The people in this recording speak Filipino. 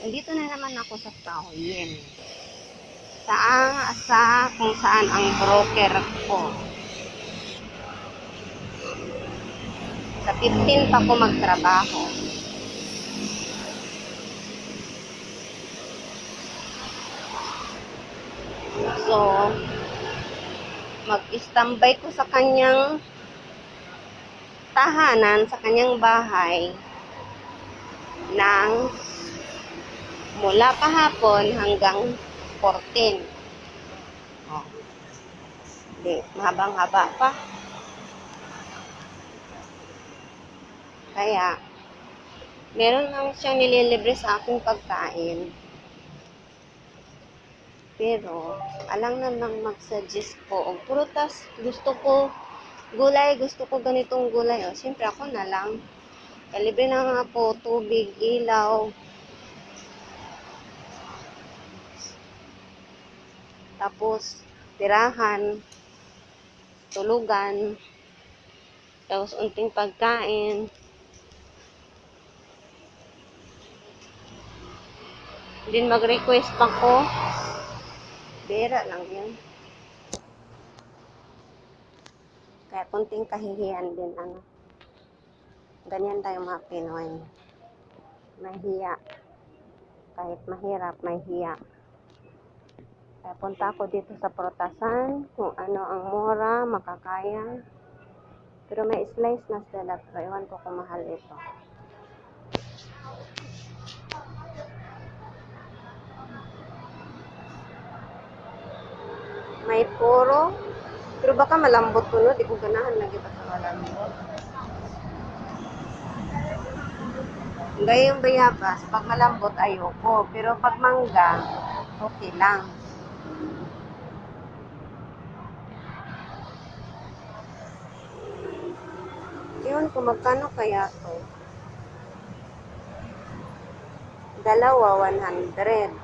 Dito na naman ako sa Taoyuan. Sa kung saan ang broker ko. Sa 15 pa ko magtrabaho. So, mag-standby ko sa kanyang tahanan, sa kanyang bahay ng mula kahapon hanggang 14. Oh. Di, mahabang-haba pa. Kaya, meron lang siyang nililibre sa aking pagkain. Pero, alang namang mag-suggest ko. O prutas, gusto ko gulay, gusto ko ganitong gulay. O, siyempre ako na lang. Libre na nga po, tubig, ilaw. Tapos, tirahan, tulugan, tapos unting pagkain. Din mag-request pa ko. Bera lang yan. Kaya kunting kahihiyan din, ano. Ganyan tayo mga Pinoy. Mahiya. Kahit mahirap, mahiya. Kaya punta ako dito sa prutasan, kung ano ang mura, makakaya. Pero may slice na sila. Pero ewan ko kung mahal ito. May puro. Pero baka malambot ko, no? Di ko ganahan lagi basta malambot. Gaya yung bayabas, pag malambot ayoko. Pero pag mangga, okay lang. Yun, kung magkano kaya to? Dalawa, 100.